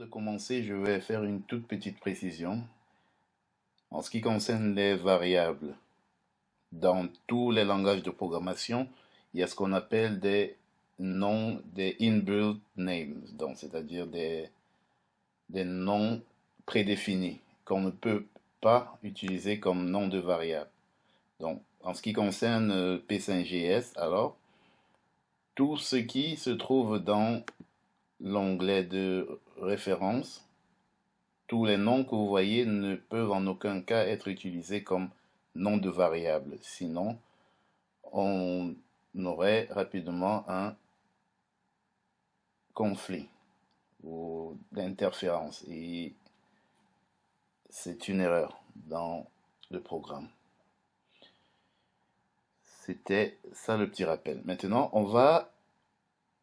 de commencer, je vais faire une toute petite précision. En ce qui concerne les variables, dans tous les langages de programmation, il y a ce qu'on appelle des noms, des inbuilt names, donc c'est-à-dire des noms prédéfinis qu'on ne peut pas utiliser comme nom de variable. Donc, en ce qui concerne P5GS, alors, tout ce qui se trouve dans l'onglet de référence, tous les noms que vous voyez ne peuvent en aucun cas être utilisés comme nom de variable. Sinon, on aurait rapidement un conflit ou d'interférence. Et c'est une erreur dans le programme. C'était ça le petit rappel. Maintenant, on va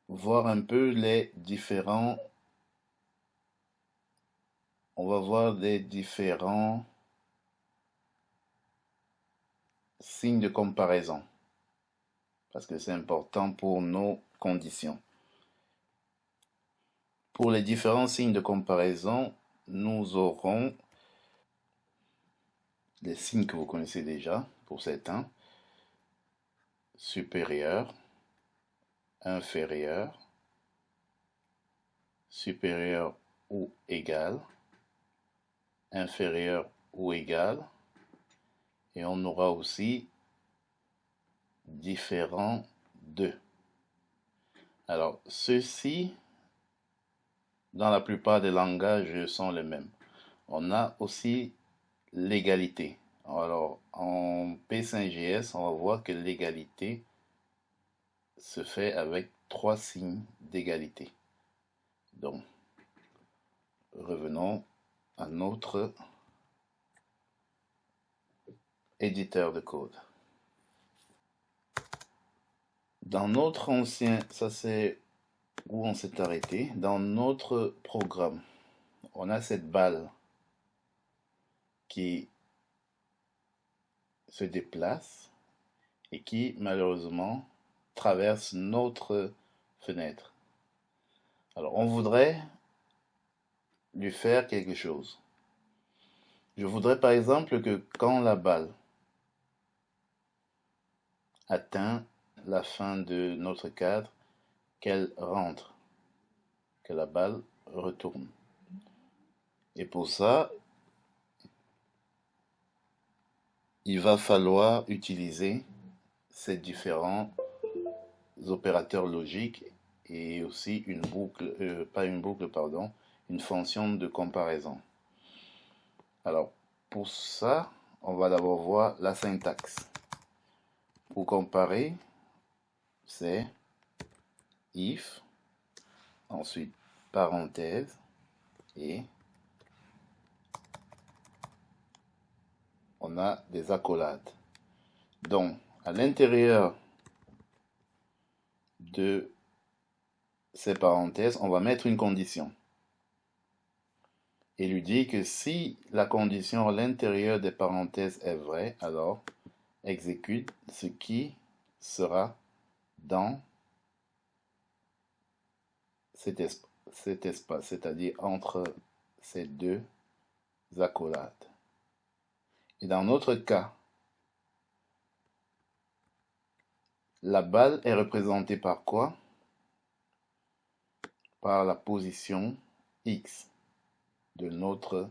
voir un peu les différents. On va voir les différents signes de comparaison. Parce que c'est important pour nos conditions. Pour les différents signes de comparaison, nous aurons les signes que vous connaissez déjà, pour certains. Supérieur, inférieur, supérieur ou égal, inférieur ou égal, et on aura aussi différent de. Alors, ceux-ci, dans la plupart des langages, sont les mêmes. On a aussi l'égalité. Alors, en P5GS, on va voir que l'égalité se fait avec 3 signes d'égalité. Donc, revenons à notre éditeur de code. Dans notre ancien, ça c'est où on s'est arrêté, dans notre programme, on a cette balle qui se déplace et qui malheureusement traverse notre fenêtre. Alors on voudrait lui faire quelque chose. Je voudrais par exemple que quand la balle atteint la fin de notre cadre, qu'elle rentre, que la balle retourne. Et pour ça, il va falloir utiliser ces différents opérateurs logiques et aussi une boucle, pas une boucle, pardon, une fonction de comparaison. Alors, pour ça, on va d'abord voir la syntaxe. Pour comparer, c'est if, ensuite parenthèse, et on a des accolades. Donc, à l'intérieur de ces parenthèses, on va mettre une condition. Et lui dit que si la condition à l'intérieur des parenthèses est vraie, alors exécute ce qui sera dans cet espace, c'est-à-dire entre ces deux accolades. Et dans notre cas, la balle est représentée par quoi? Par la position X de notre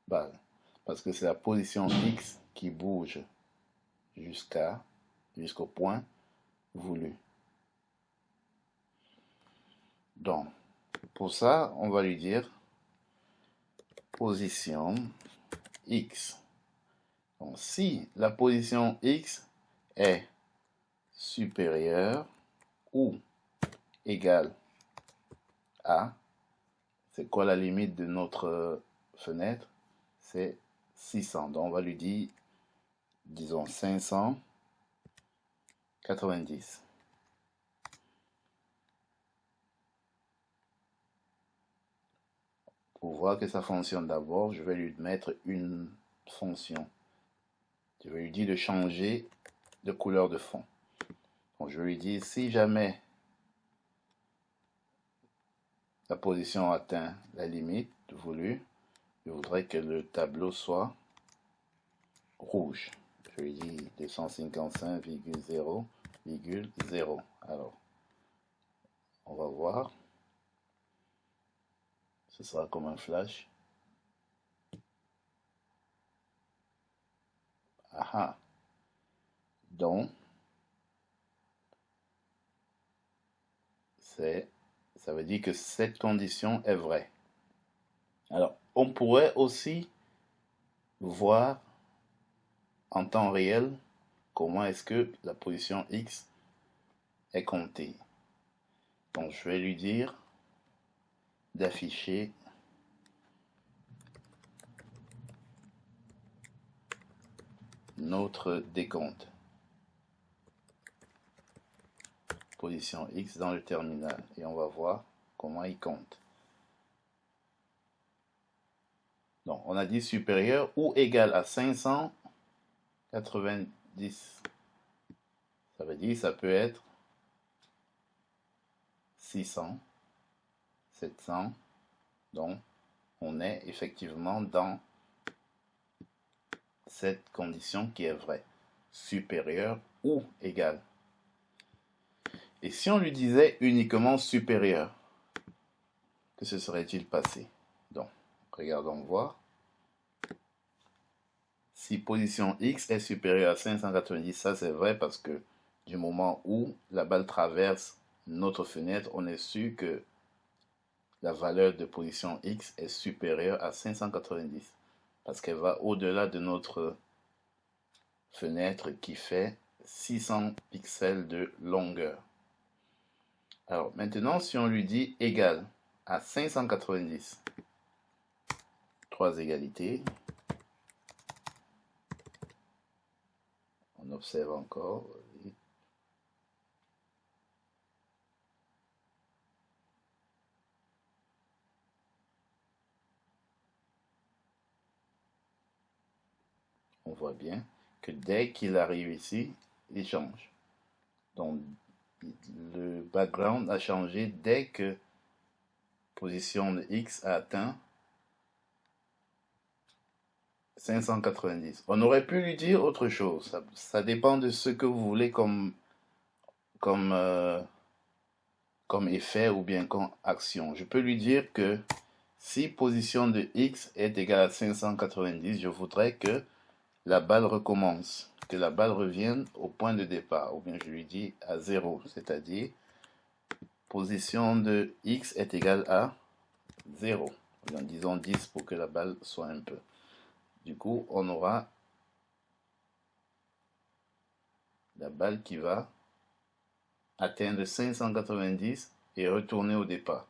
balle. Parce que c'est la position X qui bouge jusqu'au point voulu. Donc, pour ça, on va lui dire position X. Donc, si la position X est supérieure ou égale à, c'est quoi la limite de notre fenêtre? C'est 600. Donc, on va lui dire, disons, 590. Pour voir que ça fonctionne d'abord, je vais lui mettre une fonction. Je vais lui dire de changer de couleur de fond. Donc, je lui dis si jamais la position atteint la limite voulue, je voudrais que le tableau soit rouge. Je lui dis 255,0,0. Alors, on va voir. Ce sera comme un flash. Aha. Donc, ça veut dire que cette condition est vraie. Alors, on pourrait aussi voir en temps réel comment est-ce que la position X est comptée. Donc, je vais lui dire d'afficher notre décompte. Position X dans le terminal. Et on va voir comment il compte. Donc, on a dit supérieur ou égal à 590. Ça veut dire ça peut être 600, 700. Donc, on est effectivement dans cette condition qui est vraie. Supérieur ou égal. Et si on lui disait uniquement supérieur, que se serait-il passé? Donc, regardons voir. Si position X est supérieure à 590, ça c'est vrai parce que du moment où la balle traverse notre fenêtre, on est sûr que la valeur de position X est supérieure à 590 parce qu'elle va au-delà de notre fenêtre qui fait 600 pixels de longueur. Alors maintenant, si on lui dit égal à 590, 3 égalités, on observe encore. On voit bien que dès qu'il arrive ici, il change. Donc, le background a changé dès que position de X a atteint 590. On aurait pu lui dire autre chose. Ça dépend de ce que vous voulez comme effet ou bien comme action. Je peux lui dire que si position de X est égale à 590, je voudrais que la balle recommence, que la balle revienne au point de départ, ou bien je lui dis à 0, c'est-à-dire position de X est égale à 0. Disons 10 pour que la balle soit un peu. Du coup, on aura la balle qui va atteindre 590 et retourner au départ.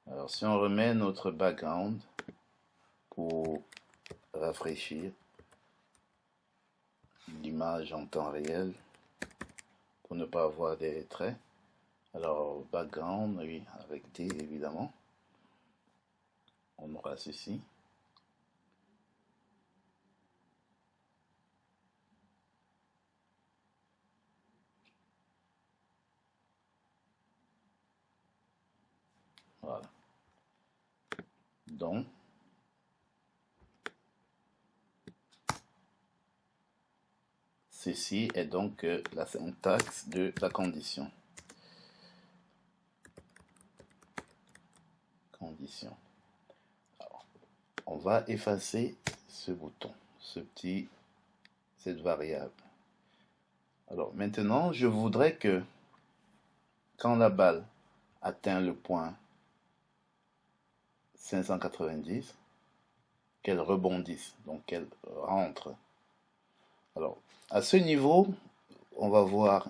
Alors, si on remet notre background pour rafraîchir l'image en temps réel, pour ne pas avoir des traits. Alors, background, oui, avec D évidemment. On aura ceci. Voilà. Donc, ceci est donc la syntaxe de la condition. Alors, on va effacer ce bouton, cette variable. Alors maintenant, je voudrais que quand la balle atteint le point 590, qu'elle rebondisse, donc qu'elle rentre. Alors, à ce niveau, on va voir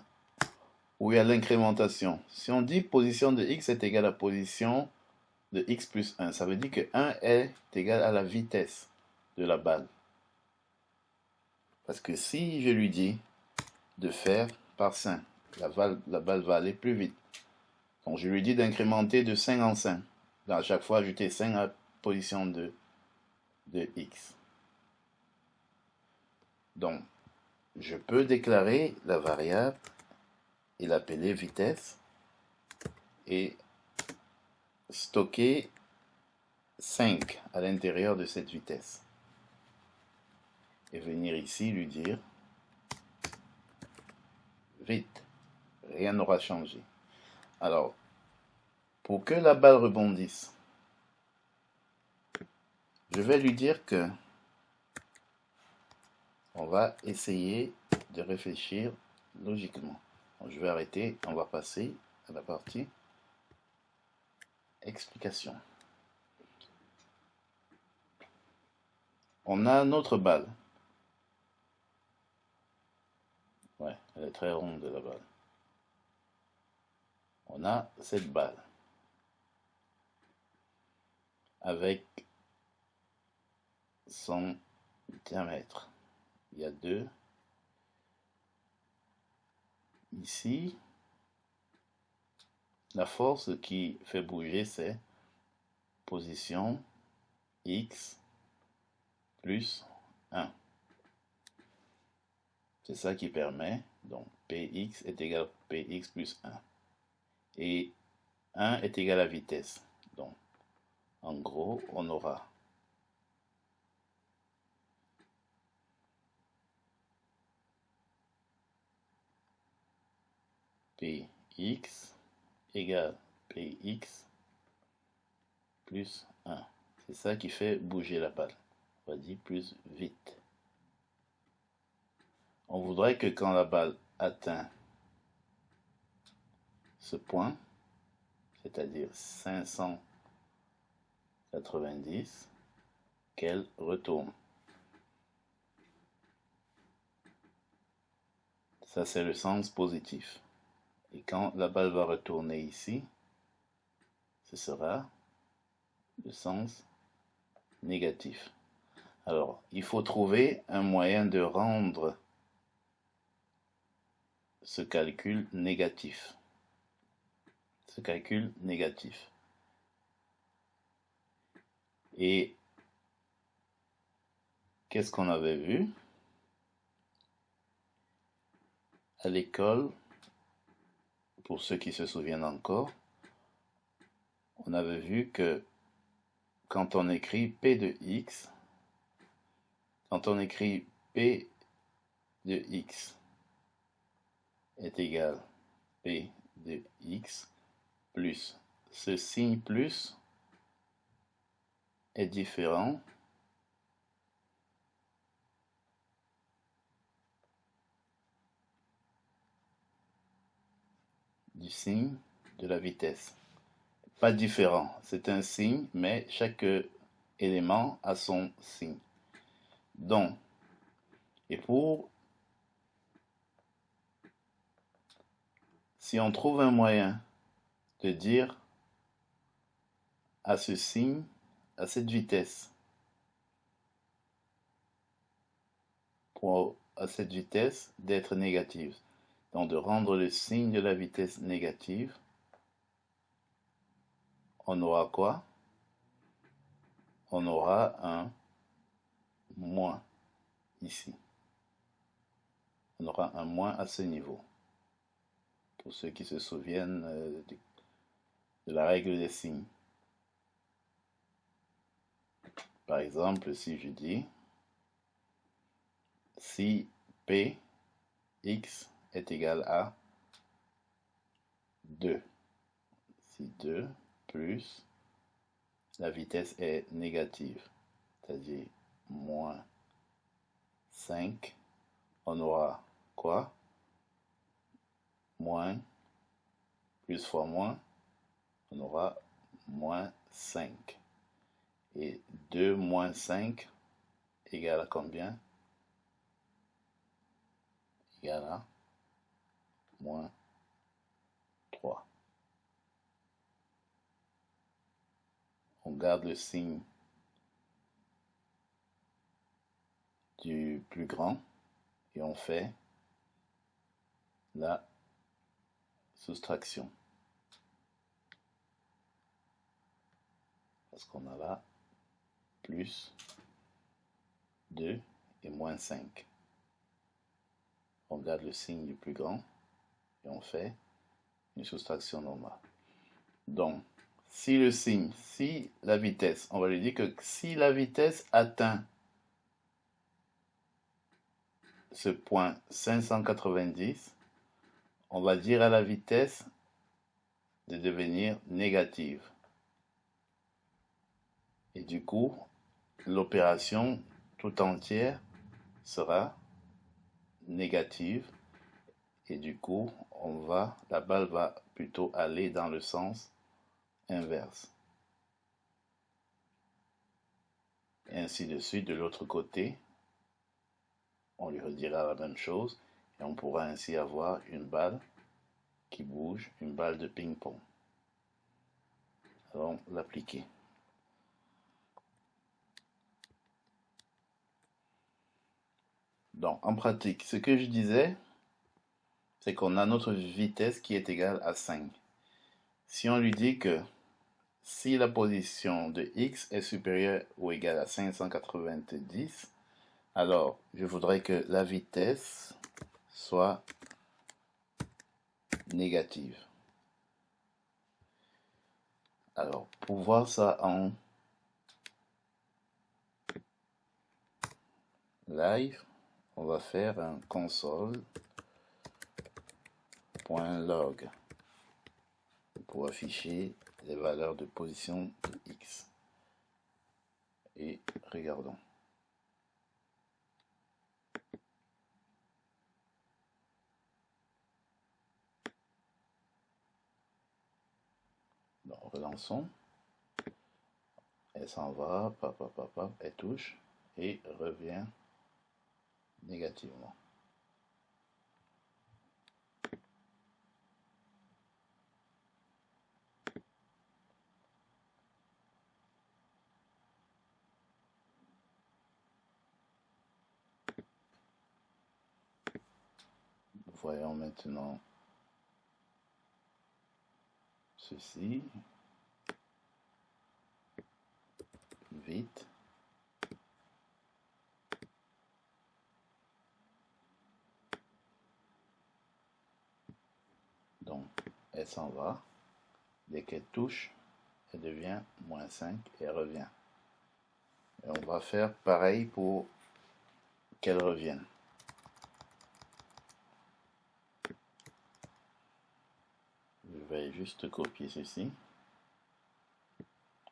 où il y a l'incrémentation. Si on dit position de x est égale à position de x plus 1, ça veut dire que 1 est égal à la vitesse de la balle. Parce que si je lui dis de faire par 5, la balle va aller plus vite. Donc je lui dis d'incrémenter de 5 en 5. Donc à chaque fois, ajouter 5 à position de x. Donc, je peux déclarer la variable et l'appeler vitesse et stocker 5 à l'intérieur de cette vitesse. Et venir ici lui dire vite, rien n'aura changé. Alors, pour que la balle rebondisse, je vais lui dire que on va essayer de réfléchir logiquement. Donc, je vais arrêter, on va passer à la partie explication. On a notre balle. Ouais, elle est très ronde la balle. On a cette balle avec son diamètre. Il y a 2. Ici, la force qui fait bouger, c'est position x plus 1. C'est ça qui permet, donc px est égal à px plus 1. Et 1 est égal à vitesse. Donc, en gros, on aura px égale px plus 1. C'est ça qui fait bouger la balle. On va dire plus vite. On voudrait que quand la balle atteint ce point, c'est-à-dire 590, qu'elle retourne. Ça, c'est le sens positif. Et quand la balle va retourner ici, ce sera le sens négatif. Alors, il faut trouver un moyen de rendre ce calcul négatif. Et qu'est-ce qu'on avait vu à l'école? Pour ceux qui se souviennent encore, on avait vu que quand on écrit P de X, quand on écrit P de X est égal P de X plus, ce signe plus est différent du signe de la vitesse. Pas différent, c'est un signe, mais chaque élément a son signe. Donc, et si on trouve un moyen de dire à ce signe, à cette vitesse, à cette vitesse d'être négative, donc de rendre le signe de la vitesse négative, on aura quoi? On aura un moins ici. On aura un moins à ce niveau. Pour ceux qui se souviennent de la règle des signes. Par exemple, si je dis si P x est égal à 2, si 2 plus la vitesse est négative, c'est-à-dire moins 5, on aura quoi? Moins plus fois moins, on aura moins 5. Et 2 moins 5 égale à combien? Égale à moins 3. On garde le signe du plus grand et on fait la soustraction. Parce qu'on a là plus 2 et moins 5. on garde le signe du plus grand et on fait une soustraction normale. Donc, si le signe, si la vitesse, on va lui dire que si la vitesse atteint ce point 590, on va dire à la vitesse de devenir négative. Et du coup, l'opération tout entière sera négative. Et du coup, la balle va plutôt aller dans le sens inverse. Et ainsi de suite, de l'autre côté, on lui redira la même chose et on pourra ainsi avoir une balle qui bouge, une balle de ping-pong. Allons l'appliquer. Donc, en pratique, ce que je disais, c'est qu'on a notre vitesse qui est égale à 5. Si on lui dit que si la position de x est supérieure ou égale à 590, alors je voudrais que la vitesse soit négative. Alors, pour voir ça en live, on va faire un console.log pour afficher les valeurs de position de x. Et regardons. Donc, relançons. Elle s'en va, elle touche et revient négativement. Voyons maintenant ceci. Vite. Donc, elle s'en va. Dès qu'elle touche, elle devient -5 et elle revient. Et on va faire pareil pour qu'elle revienne. Je vais juste copier ceci.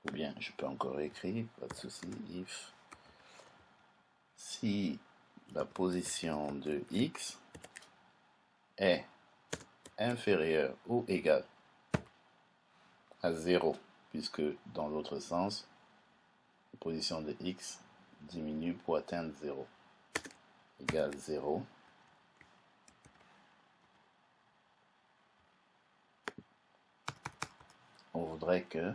Ou bien je peux encore écrire, pas de souci, if si la position de x est inférieure ou égale à 0, puisque dans l'autre sens, la position de x diminue pour atteindre 0, égale 0, on voudrait que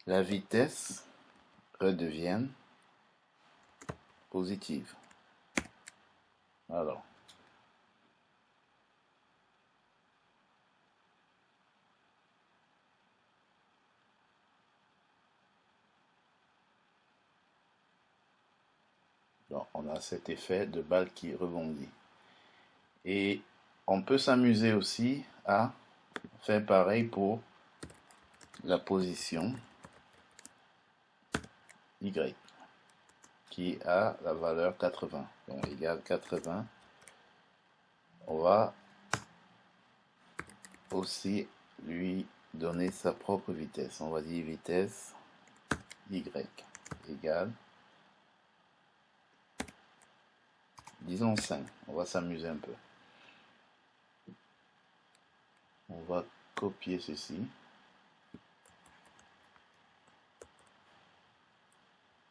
la vitesse redevienne positive. Alors, donc on a cet effet de balle qui rebondit. Et on peut s'amuser aussi à faire pareil pour la position y qui a la valeur 80, donc égale 80. On va aussi lui donner sa propre vitesse. On va dire vitesse y égale, disons 5. On va s'amuser un peu. On va copier ceci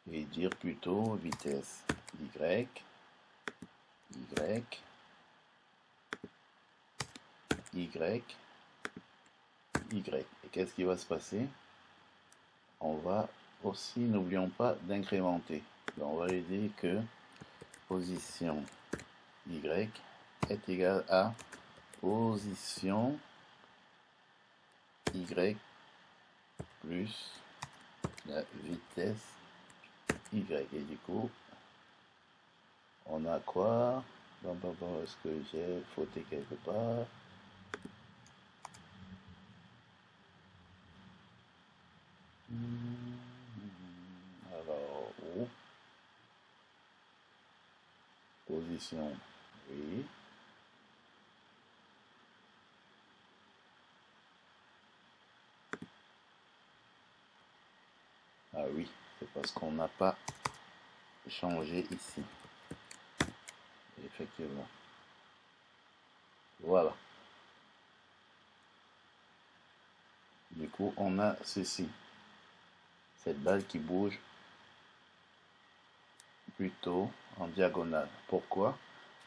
et dire plutôt vitesse y, et qu'est-ce qui va se passer? On va aussi, n'oublions pas d'incrémenter. On va lui dire que position y est égale à position y plus la vitesse y. Et du coup, On a quoi? Bon, est-ce que j'ai fauté quelque part? Alors, où? Position, oui. Ah oui, c'est parce qu'on n'a pas changé ici. Effectivement. Voilà. Du coup, on a ceci. Cette balle qui bouge plutôt en diagonale. Pourquoi?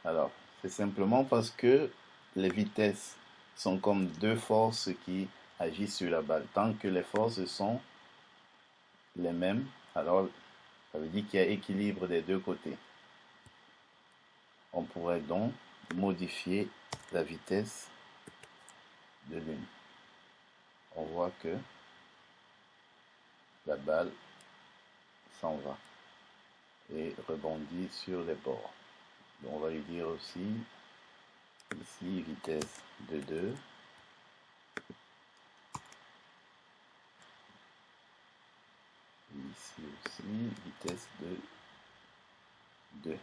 Alors, c'est simplement parce que les vitesses sont comme deux forces qui agissent sur la balle. Tant que les forces sont les mêmes, alors ça veut dire qu'il y a équilibre des deux côtés. On pourrait donc modifier la vitesse de l'une. On voit que la balle s'en va et rebondit sur les bords. Donc on va lui dire aussi ici vitesse de 2. Ici aussi vitesse de 2.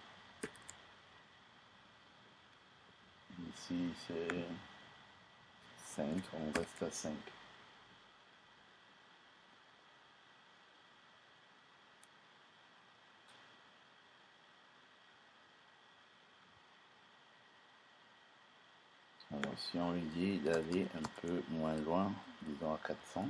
Ici c'est 5, on reste à 5. Alors si on lui dit d'aller un peu moins loin, disons à 400.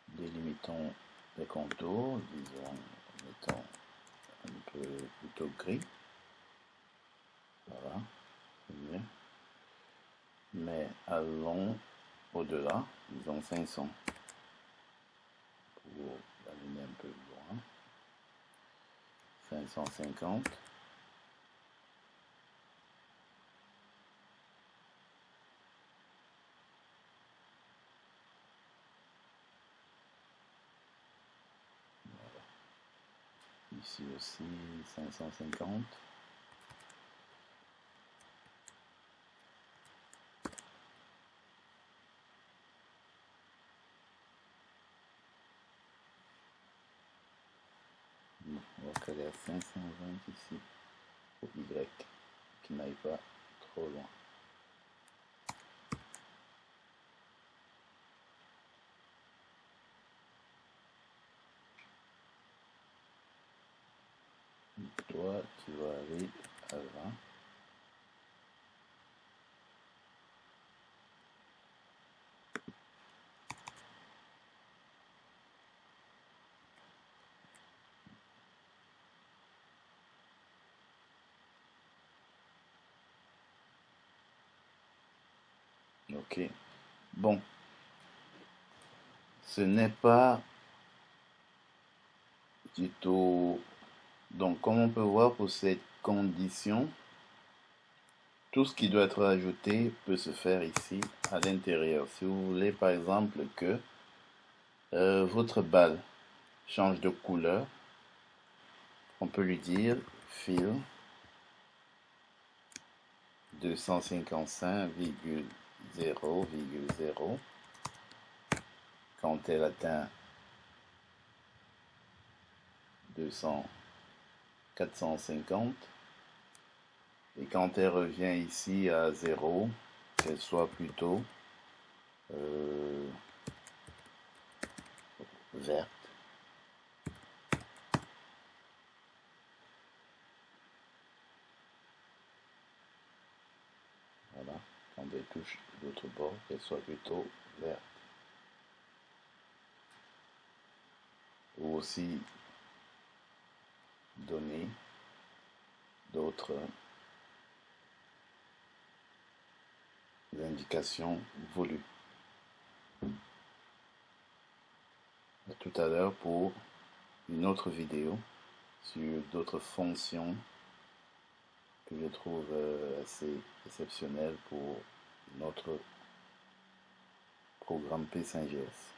Délimitons les contours, disons, mettons un peu plutôt gris. Voilà, c'est bien. Mais allons au-delà, disons 500 pour l'allumer un peu loin. 550. Ici aussi 550. On va caler à 520 ici pour Y, qui n'aille pas trop loin. Toi, tu vas aller à 20. Ok. Bon. Ce n'est pas du tout. Donc, comme on peut voir pour cette condition, tout ce qui doit être ajouté peut se faire ici à l'intérieur. Si vous voulez par exemple que votre balle change de couleur, on peut lui dire fill 255,0,0. Quand elle atteint 450, et quand elle revient ici à 0, qu'elle soit plutôt verte. Voilà, quand elle touche l'autre bord, qu'elle soit plutôt verte. Ou aussi donner d'autres indications voulues. À tout à l'heure pour une autre vidéo sur d'autres fonctions que je trouve assez exceptionnel pour notre programme P5GS.